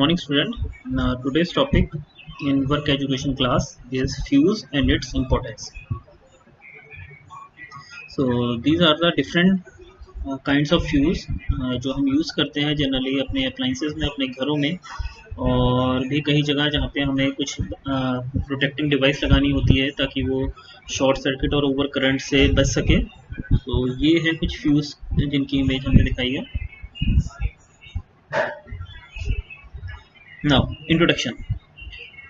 morning, student. Today's topic in work education class is fuse and its importance. So these are the different kinds of fuse जो हम use करते हैं generally अपने appliances में, अपने घरों में, और भी कई जगह जहाँ पे हमें कुछ प्रोटेक्टिंग डिवाइस लगानी होती है ताकि वो शॉर्ट सर्किट और ओवर करंट से बच सके। तो ये है कुछ फ्यूज़ जिनकी इमेज हमने दिखाई है। Now introduction.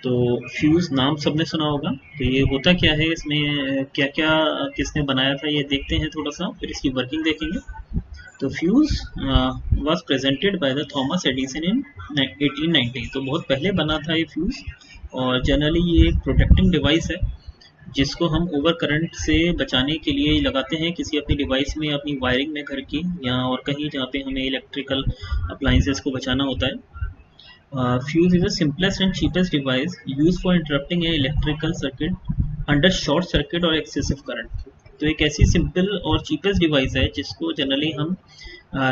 तो फ्यूज़ नाम सबने सुना होगा। तो ये होता क्या है, इसमें क्या क्या किसने बनाया था ये देखते हैं थोड़ा सा, फिर इसकी वर्किंग देखेंगे। तो fuse was presented by the Thomas Edison in 1890। तो बहुत पहले बना था ये फ्यूज़, और जनरली ये एक प्रोटेक्टिंग डिवाइस है जिसको हम ओवर करंट से बचाने के लिए लगाते हैं किसी अपनी डिवाइस में, अपनी वायरिंग में घर की, या और कहीं जहाँ पे हमें इलेक्ट्रिकल अप्लाइंसेस को बचाना होता है। Fuse is the simplest and cheapest device used for interrupting an electrical circuit under short circuit or excessive current। तो एक ऐसी सिंपल और चीपेस्ट डिवाइस है जिसको जनरली हम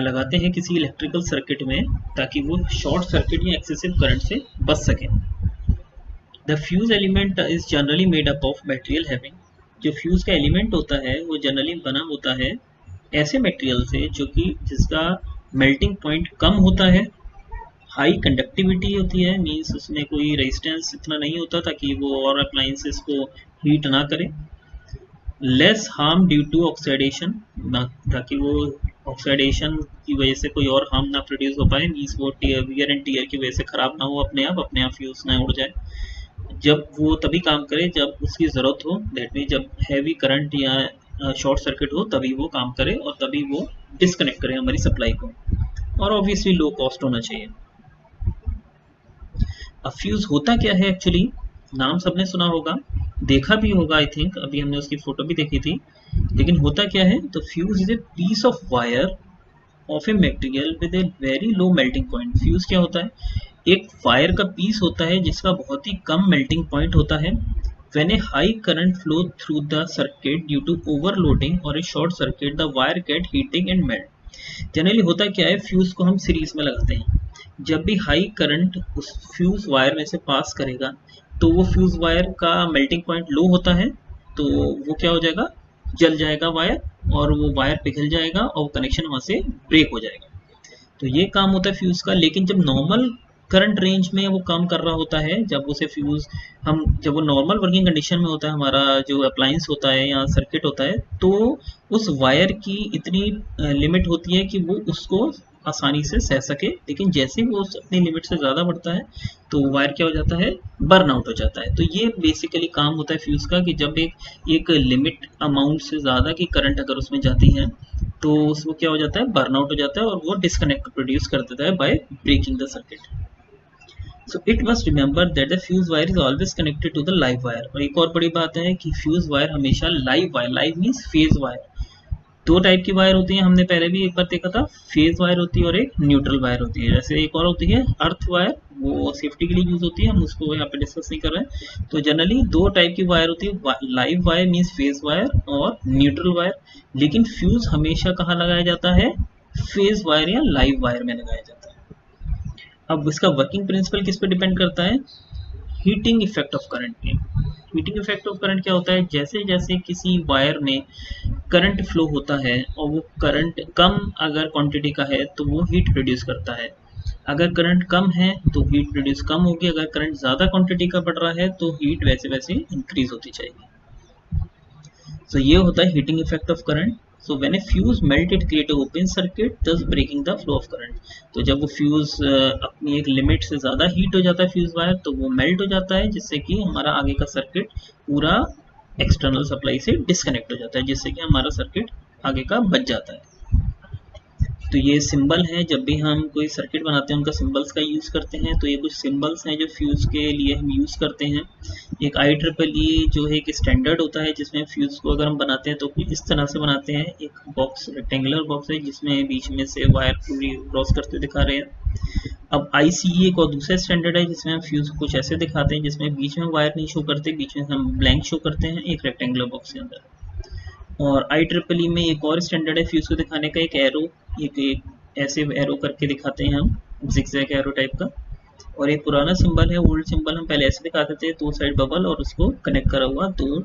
लगाते हैं किसी इलेक्ट्रिकल सर्किट में ताकि वो शॉर्ट सर्किट या एक्सेसिव करंट से बच सके। The fuse element is generally made up of material having. जो फ्यूज का एलिमेंट होता है वो जनरली बना होता है ऐसे मटेरियल से जो कि जिसका मेल्टिंग पॉइंट कम होता है, हाई कंडक्टिविटी होती है, मीन्स उसमें कोई रेजिस्टेंस इतना नहीं होता ताकि वो और अप्लाइंसेस को हीट ना करे, less harm due to oxidation, ताकि वो ऑक्सीडेशन की वजह से कोई और हार्म ना प्रोड्यूस हो पाए, मीन्स वो वियर एंड टीयर की वजह से ख़राब ना हो, अपने आप फ्यूज ना उड़ जाए। जब वो तभी काम करे जब उसकी ज़रूरत हो, दैट मीन जब हैवी करंट या शॉर्ट सर्किट हो तभी वो काम करे और तभी वो डिस्कनेक्ट करे हमारी सप्लाई को, और ऑब्वियसली लो कॉस्ट होना चाहिए। अब फ्यूज होता क्या है एक्चुअली, नाम सबने सुना होगा, देखा भी होगा आई थिंक, अभी हमने उसकी फोटो भी देखी थी। लेकिन होता क्या है, तो fuse is a piece of wire of a material with a very low melting point. Fuse क्या होता है, एक वायर का पीस होता है जिसका बहुत ही कम मेल्टिंग पॉइंट होता है। When a high current flow through the circuit due to overloading और a short circuit the wire get heating and melt. Generally होता क्या है, फ्यूज को हम सीरीज में लगाते हैं। जब भी हाई करंट उस फ्यूज वायर में से पास करेगा तो वो फ्यूज वायर का मेल्टिंग पॉइंट लो होता है, तो वो क्या हो जाएगा, जल जाएगा वायर, और वो वायर पिघल जाएगा और कनेक्शन वहाँ से ब्रेक हो जाएगा। तो ये काम होता है फ्यूज का। लेकिन जब नॉर्मल करंट रेंज में वो काम कर रहा होता है, जब उसे फ्यूज जब वो नॉर्मल वर्किंग कंडीशन में होता है, हमारा जो अप्लायंस होता है या सर्किट होता है, तो उस वायर की इतनी लिमिट होती है कि वो उसको आसानी से सह सके। लेकिन जैसे वो अपनी लिमिट से ज़्यादा बढ़ता है तो वायर क्या हो जाता है, बर्न आउट हो जाता है। तो ये बेसिकली काम होता है फ्यूज़ का कि जब एक लिमिट अमाउंट से ज़्यादा की करंट अगर उसमें जाती है तो उसमें क्या हो जाता है, बर्न आउट हो जाता है और वो डिस्कनेक्ट प्रोड्यूस कर देता है by breaking the circuit. So it must remember that the fuse wire is always connected to the live wire। और एक और बड़ी बात है कि फ्यूज वायर हमेशा live wire, live means phase wire, दो टाइप की वायर होती है, हमने पहले भी एक बार देखा था, फेज वायर होती है और एक न्यूट्रल वायर होती है। जैसे एक और होती है अर्थ वायर, वो सेफ्टी के लिए यूज होती है, हम उसको यहाँ पे डिस्कस नहीं कर रहे हैं। तो जनरली दो टाइप की वायर होती है, live wire means phase wire और न्यूट्रल वायर। लेकिन फ्यूज हमेशा कहाँ लगाया जाता है, फेज वायर या लाइव वायर में लगाया जाता है। अब इसका वर्किंग प्रिंसिपल किस पे डिपेंड करता है, हीटिंग इफेक्ट ऑफ करंट पे। हीटिंग इफेक्ट ऑफ करंट क्या होता है, जैसे जैसे किसी वायर में करंट फ्लो होता है और वो करंट कम अगर क्वांटिटी का है तो वो हीट प्रोड्यूस करता है। अगर करंट कम है तो हीट प्रोड्यूस कम होगी, अगर करंट ज़्यादा क्वांटिटी का बढ़ रहा है तो हीट वैसे वैसे इंक्रीज होती जाएगी। तो ये होता है heating effect of current. So when a fuse melt it create a open circuit thus breaking the flow of current। तो जब वो फ्यूज अपनी एक लिमिट से ज़्यादा हीट हो जाता है फ्यूज वायर, तो वो मेल्ट हो जाता है जिससे कि हमारा आगे का सर्किट पूरा एक्सटर्नल सप्लाई से डिस्कनेक्ट हो जाता है, जिससे कि हमारा सर्किट आगे का बच जाता है। तो ये सिंबल है, जब भी हम कोई सर्किट बनाते हैं उनका सिंबल्स का यूज़ करते हैं। तो ये कुछ सिंबल्स हैं जो फ्यूज़ के लिए हम यूज़ करते हैं। एक IEEE जो है एक स्टैंडर्ड होता है जिसमें फ्यूज़ को अगर हम बनाते हैं तो इस तरह से बनाते हैं। एक बॉक्स रेक्टेंगुलर बॉक्स है जिसमें बीच में से वायर पूरी क्रॉस करते दिखा रहे हैं। अब ICE एक और दूसरा स्टैंडर्ड है जिसमें हम फ्यूज़ कुछ ऐसे दिखाते हैं जिसमें बीच में वायर नहीं शो करते, बीच में हम ब्लैंक शो करते हैं एक रेक्टेंगुलर बॉक्स के अंदर। और IEEE में एक और स्टैंडर्ड है फ्यूज़ को दिखाने का, एक एरो, एक ऐसे एरो करके दिखाते हैं हम, जिगजैग एरो टाइप का। और एक पुराना सिंबल है, ओल्ड सिंबल, हम पहले ऐसे दिखाते थे, 2 साइड बबल और उसको कनेक्ट करा हुआ 2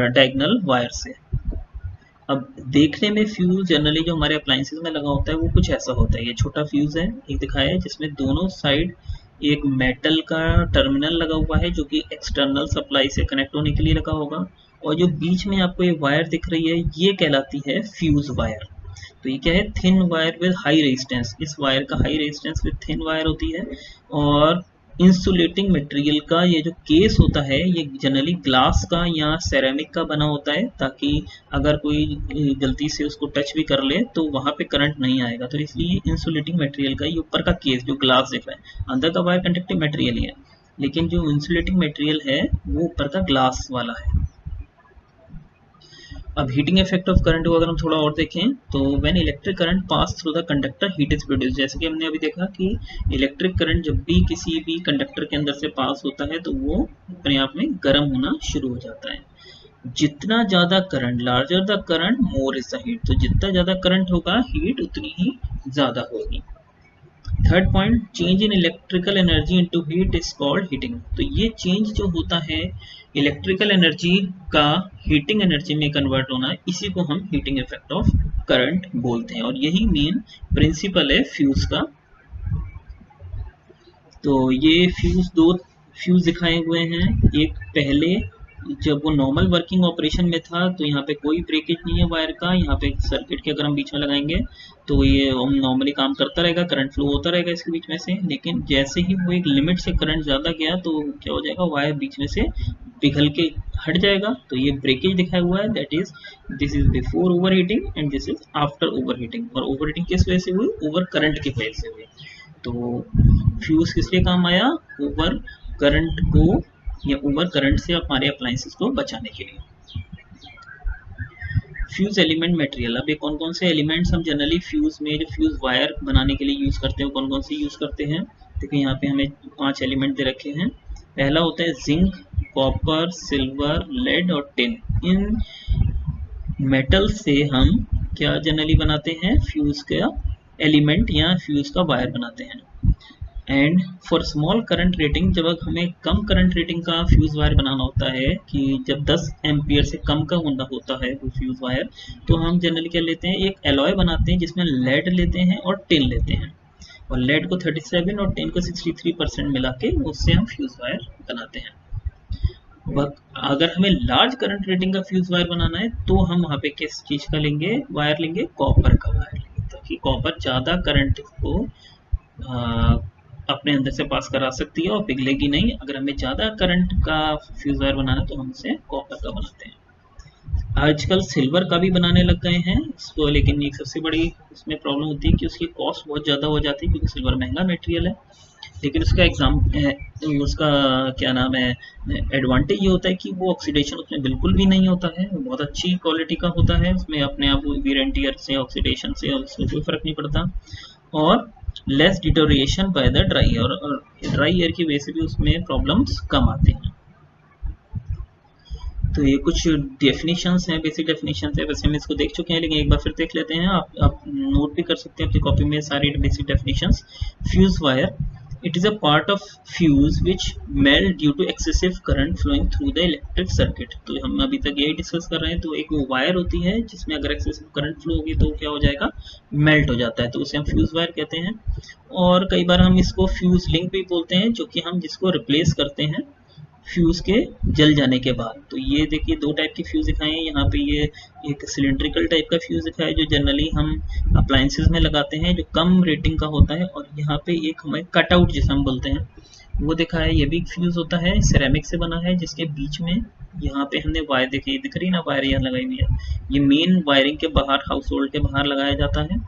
डायगोनल वायर से। अब देखने में फ्यूज जनरली जो हमारे अप्लायंसेस में लगा होता है वो कुछ ऐसा होता है। ये छोटा फ्यूज है, एक दिखाया है, जिसमें दोनों साइड एक मेटल का टर्मिनल लगा हुआ है जो कि एक्सटर्नल सप्लाई से कनेक्ट होने के लिए लगा होगा, और जो बीच में आपको ये वायर दिख रही है ये कहलाती है फ्यूज वायर। तो ये क्या है, thin wire with high resistance. इस वायर का high resistance with thin wire होती है। और इंसुलेटिंग मटेरियल का ये जो केस होता है ये जनरली ग्लास का या सेरेमिक का बना होता है, ताकि अगर कोई गलती से उसको टच भी कर ले तो वहां पे करंट नहीं आएगा। तो इसलिए इंसुलेटिंग मटेरियल का ये ऊपर का केस जो ग्लास दिख रहा है, अंदर का वायर कंडक्टिव मटेरियल ही है, लेकिन जो इंसुलेटिंग मटेरियल है वो ऊपर का ग्लास वाला है। अब हीटिंग इफेक्ट ऑफ करंट को अगर हम थोड़ा और देखें तो when electric current pass through the conductor heat is produce. जैसे कि हमने अभी देखा कि इलेक्ट्रिक करंट जब भी किसी भी कंडक्टर के अंदर से पास होता है तो वो अपने आप में गर्म होना शुरू हो जाता है। जितना ज्यादा current, larger the current more is the heat, तो जितना ज्यादा करंट होगा हीट उतनी ही ज्यादा होगी। Third point, change in electrical energy into heat is called heating. तो ये चेंज जो होता है इलेक्ट्रिकल एनर्जी का हीटिंग एनर्जी में कन्वर्ट होना, इसी को हम हीटिंग इफेक्ट ऑफ करंट बोलते हैं, और यही मेन प्रिंसिपल है फ्यूज का। तो ये दो फ्यूज दिखाए हुए हैं। एक पहले जब वो नॉर्मल वर्किंग ऑपरेशन में था तो यहाँ पे कोई ब्रेकेज नहीं है वायर का, यहाँ पे सर्किट के अगर हम बीच में लगाएंगे तो ये हम नॉर्मली काम करता रहेगा, करंट फ्लो होता रहेगा इसके बीच में से। लेकिन जैसे ही वो एक लिमिट से करंट ज़्यादा गया तो क्या हो जाएगा, वायर बीच में से पिघल के हट जाएगा। तो ये ब्रेकेज दिखाया हुआ है, that is this is before over heating and this is after over heating. और ओवर हीटिंग किस वजह से हुई, ओवर करंट की वजह से हुई। तो फ्यूज किस लिए काम आया, ओवर करंट को या ओवर करंट से हमारे अप्लायंसेस को बचाने के लिए। फ्यूज एलिमेंट मटेरियल, अब ये कौन कौन से एलिमेंट्स हम जनरली फ्यूज में, जो फ्यूज वायर बनाने के लिए यूज करते हैं, कौन कौन से यूज करते हैं। देखिए यहाँ पे हमें 5 एलिमेंट दे रखे हैं। पहला होता है जिंक, कॉपर, सिल्वर, लेड और टिन। इन मेटल से हम क्या जनरली बनाते हैं, फ्यूज का एलिमेंट या फ्यूज का वायर बनाते हैं। And for small current rating, जब हमें कम करंट रेटिंग का फ्यूज वायर बनाना होता है, कि जब 10 एम्पियर से कम का होता है वो फ्यूज वायर, तो हम जनरली क्या लेते हैं, एक एलॉय बनाते हैं जिसमें लेड लेते हैं और टिन लेते हैं, और लेड को 37 और टिन को 63% मिला के उससे हम फ्यूज वायर बनाते हैं। अगर हमें लार्ज करंट रेटिंग का फ्यूज वायर बनाना है तो हम वहाँ पे किस चीज का लेंगे, वायर लेंगे, कॉपर का वायर लेंगे, ताकि कॉपर ज़्यादा करंट को अपने अंदर से पास करा सकती है और पिघलेगी नहीं। अगर हमें ज़्यादा करंट का फ्यूज वायर बनाना है तो हम इसे कॉपर का बनाते हैं। आजकल सिल्वर का भी बनाने लग गए हैं इसको, लेकिन एक सबसे बड़ी इसमें प्रॉब्लम होती है कि उसकी कॉस्ट बहुत ज़्यादा हो जाती है, क्योंकि सिल्वर महंगा मटेरियल है। लेकिन उसका क्या नाम है, एडवांटेज ये होता है कि वो ऑक्सीडेशन उसमें बिल्कुल भी नहीं होता है, वो बहुत अच्छी क्वालिटी का होता है, उसमें अपने आप वीर एंड टियर से, ऑक्सीडेशन से उसमें कोई फर्क नहीं पड़ता, और less deterioration by the dry air, और ड्राई एयर की वजह से भी उसमें प्रॉब्लम्स कम आते हैं। तो ये कुछ डेफिनेशंस हैं, बेसिक डेफिनेशंस है, वैसे हम इसको देख चुके हैं लेकिन एक बार फिर देख लेते हैं। आप नोट भी कर सकते हैं अपनी कॉपी में सारी basic definitions. Fuse wire, it is a part of fuse which melt due to excessive current flowing through the electric circuit। तो हम अभी तक यही डिस्कस कर रहे हैं। तो एक वो वायर होती है जिसमें अगर एक्सेसिव करंट फ्लो होगी तो क्या हो जाएगा, मेल्ट हो जाता है, तो उसे हम फ्यूज वायर कहते हैं। और कई बार हम इसको फ्यूज लिंक भी बोलते हैं, जो कि हम जिसको रिप्लेस करते हैं फ्यूज के जल जाने के बाद। तो ये देखिए 2 टाइप के फ्यूज दिखाए हैं यहाँ पे। ये एक सिलेंड्रिकल टाइप का फ्यूज दिखाया है जो जनरली हम अप्लायंसेस में लगाते हैं, जो कम रेटिंग का होता है, और यहाँ पे एक हमें कटआउट जिसे हम बोलते हैं वो दिखा है। ये भी फ्यूज होता है, सिरेमिक से बना है, जिसके बीच में यहाँ पे हमने वायर देखी, दिख रही ना वायर यहाँ लगाई हुई है। ये मेन वायरिंग के बाहर, हाउस होल्ड के बाहर लगाया जाता है,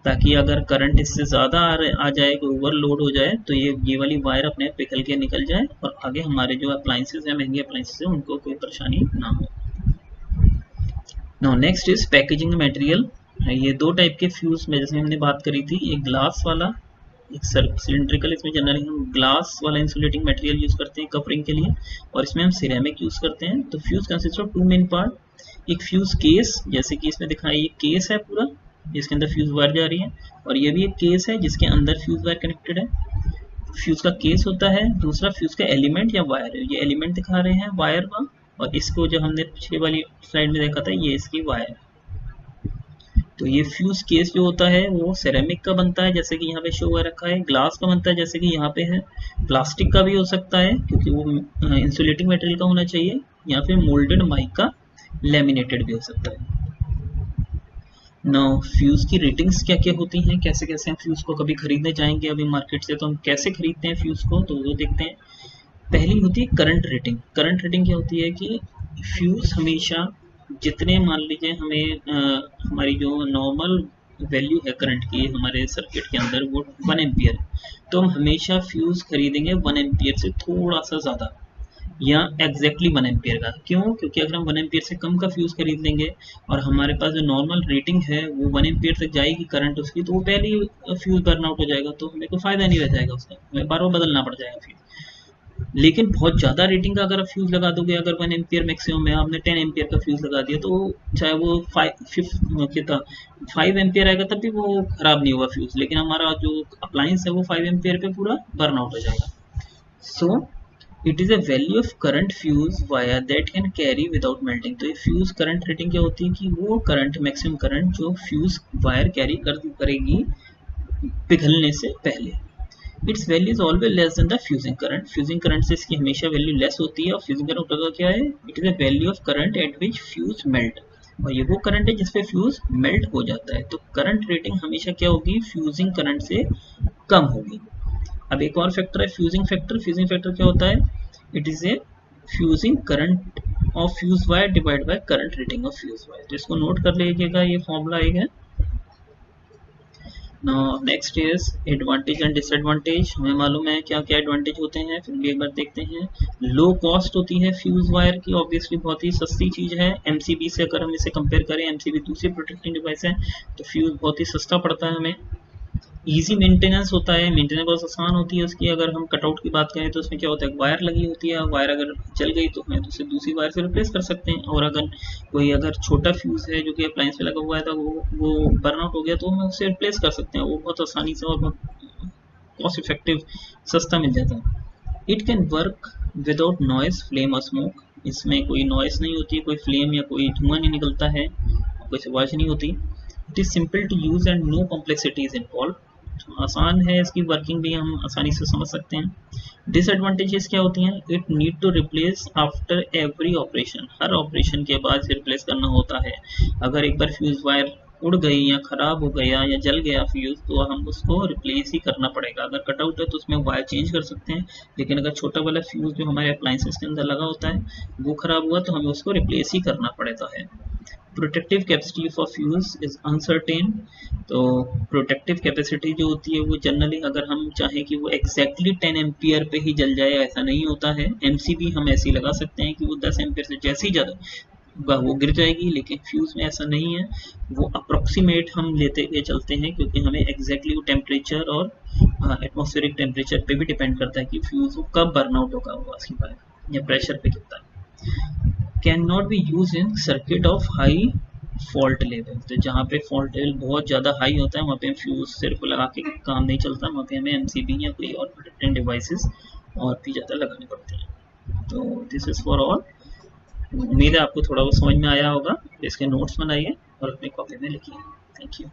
ताकि अगर करंट इससे ज़्यादा आ जाए, ओवरलोड हो जाए, तो ये वाली वायर अपने पिघल के निकल जाए और आगे हमारे जो अप्लायंसेस हैं, महंगे अप्लायंसेस हैं, उनको कोई परेशानी ना हो। Now next is packaging material. ये 2 टाइप के फ्यूज में जैसे हमने बात करी थी, एक ग्लास वाला, एक सिलिंड्रिकल। इसमें जनरली हम ग्लास वाला इंसुलेटिंग मटेरियल यूज करते हैं कवरिंग के लिए, और इसमें हम सिरेमिक यूज करते हैं। तो fuse consist of 2 main part, एक फ्यूज केस, जैसे कि इसमें दिखाया ये केस है पूरा, जिसके अंदर फ्यूज वायर जा रही है, और ये भी एक केस है जिसके अंदर फ्यूज वायर कनेक्टेड है। फ्यूज का केस होता है, दूसरा फ्यूज का एलिमेंट या वायर है। ये एलिमेंट दिखा रहे हैं वायर का, और इसको जो हमने पिछले वाली स्लाइड में देखा था ये इसकी वायर। तो ये फ्यूज केस जो होता है वो सेरेमिक का बनता है, जैसे कि यहाँ पे शो हुआ रखा है, ग्लास का बनता है जैसे कि यहाँ पे है, प्लास्टिक का भी हो सकता है क्योंकि वो इंसुलेटिंग मटेरियल का होना चाहिए, या फिर मोल्डेड माइका लैमिनेटेड भी हो सकता है। नाउ फ्यूज की रेटिंग्स क्या क्या होती हैं, कैसे कैसे हम फ्यूज को कभी खरीदने जाएंगे अभी मार्केट से, तो हम कैसे खरीदते हैं फ्यूज को, तो वो देखते हैं। पहली होती है करंट रेटिंग। करंट रेटिंग क्या होती है कि फ्यूज हमेशा जितने, मान लीजिए हमें हमारी जो नॉर्मल वैल्यू है करंट की हमारे सर्किट के अंदर वो 1 एम्पियर है, तो हम हमेशा फ्यूज खरीदेंगे 1 एम्पियर से थोड़ा सा ज़्यादा, या एग्जैक्टली 1 एम्पियर का। क्यों? क्योंकि अगर हम 1 एम्पियर से कम का फ्यूज खरीद लेंगे और हमारे पास जो नॉर्मल रेटिंग है वो 1 एम्पियर तक जाएगी करंट उसकी, तो वो पहले ही फ्यूज बर्न आउट हो जाएगा, तो हमें कोई फायदा नहीं रह जाएगा उसका, हमें बार बार बदलना पड़ जाएगा फ्यूज। लेकिन बहुत ज़्यादा रेटिंग का अगर आप फ्यूज़ लगा दोगे, अगर 1 एम्पियर मैक्सिमम है, आपने 10 एम्पियर का फ्यूज़ लगा दिया, तो चाहे वो 5 एम्पियर आएगा तब भी वो ख़राब नहीं होगा फ्यूज़, लेकिन हमारा जो अप्लायंस है वो 5 एम्पियर पे पूरा बर्न आउट हो जाएगा। So it is a value of current fuse wire that can carry without melting. तो ये फ्यूज़ करंट रेटिंग क्या होती है कि वो करंट, मैक्सिमम करंट जो फ्यूज़ वायर कैरी करेगी पिघलने से पहले। It's value is always less than the fusing current. Fusing current से इसकी हमेशा वैल्यू लेस होती है, और फ्यूजिंग करंट का क्या है, it is a value of current eight which fuse melt, और ये वो करंट है जिसपे फ्यूज मेल्ट हो जाता है। तो करंट रेटिंग हमेशा क्या होगी, फ्यूजिंग करंट से कम होगी। अब एक और फैक्टर है फ्यूजिंग फैक्टर। फ्यूजिंग फैक्टर क्या होता है, it is a fusing current of fuse wire divide by current rating of fuse wire. तो इसको नोट कर लीजिएगा, ये फॉर्मूला एक है। Next is advantage and disadvantage. हमें मालूम है क्या क्या एडवांटेज होते हैं, फिर भी एक बार देखते हैं। लो कॉस्ट होती है फ्यूज वायर की, ऑब्वियसली बहुत ही सस्ती चीज़ है एमसीबी से। अगर हम इसे कंपेयर करें, एमसीबी दूसरी प्रोटेक्टिंग डिवाइस है, तो फ्यूज बहुत ही सस्ता पड़ता है हमें। इजी मेंटेनेंस होता है, मेंटेनेंस बहुत आसान होती है उसकी। अगर हम कटआउट की बात करें तो उसमें क्या होता है, वायर लगी होती है, वायर अगर जल गई तो हमें उसे दूसरी वायर से रिप्लेस कर सकते हैं। और अगर छोटा फ्यूज है जो कि अप्लायंस पे लगा हुआ है, तो वो बर्न आउट हो गया तो हम उसे रिप्लेस कर सकते हैं, वो बहुत आसानी से और बहुत कॉस्ट इफेक्टिव, सस्ता मिल जाता है। It can work without noise, flame और स्मोक। इसमें कोई नॉइस नहीं होती है, कोई फ्लेम या कोई धुआं नहीं निकलता है, कोई आवाज नहीं होती। It is simple to use and no complexities involve. आसान है, इसकी वर्किंग भी हम आसानी से समझ सकते हैं। डिसएडवांटेजेस क्या होती हैं, it need to replace after every operation. हर ऑपरेशन के बाद रिप्लेस करना होता है। अगर एक बार फ्यूज वायर उड़ गई या खराब हो गया या जल गया फ्यूज, तो हम उसको रिप्लेस ही करना पड़ेगा। अगर कटआउट है तो उसमें वायर चेंज कर सकते हैं, लेकिन अगर छोटा वाला फ्यूज जो हमारे अप्लायंसेस के अंदर लगा होता है वो खराब हुआ तो हमें उसको रिप्लेस ही करना पड़ता है। Protective capacity of fuse is uncertain. तो प्रोटेक्टिव कैपेसिटी जो होती है वो जनरली, अगर हम चाहें कि वो एग्जैक्टली 10 एम्पियर पे ही जल जाए, ऐसा नहीं होता है। एमसीबी हम ऐसे ही लगा सकते हैं कि वो 10 एम्पियर से जैसे ही ज़्यादा वो गिर जाएगी, लेकिन फ्यूज में ऐसा नहीं है। वो अप्रोक्सीमेट हम लेते हुए चलते हैं, क्योंकि हमें एग्जैक्टली वो टेम्परेचर और एटमॉस्फेरिक टेम्परेचर पे भी डिपेंड करता है कि फ्यूज वो कब बर्न आउट होगा, वो उसकी बात या प्रेशर पे कितना है। Can not be use in circuit of high fault level. तो जहाँ पे फॉल्ट लेवल बहुत ज़्यादा हाई होता है वहाँ पे फ्यूज सिर्फ लगा के काम नहीं चलता, वहाँ पे हमें एमसीबी या कोई और प्रोटेक्टिंग डिवाइसेस और भी ज़्यादा लगाने पड़ते हैं। तो दिस इज़ फॉर ऑल। उम्मीद है आपको थोड़ा बहुत समझ में आया होगा। इसके नोट्स बनाइए और अपनी कॉपी में लिखिए। Thank you.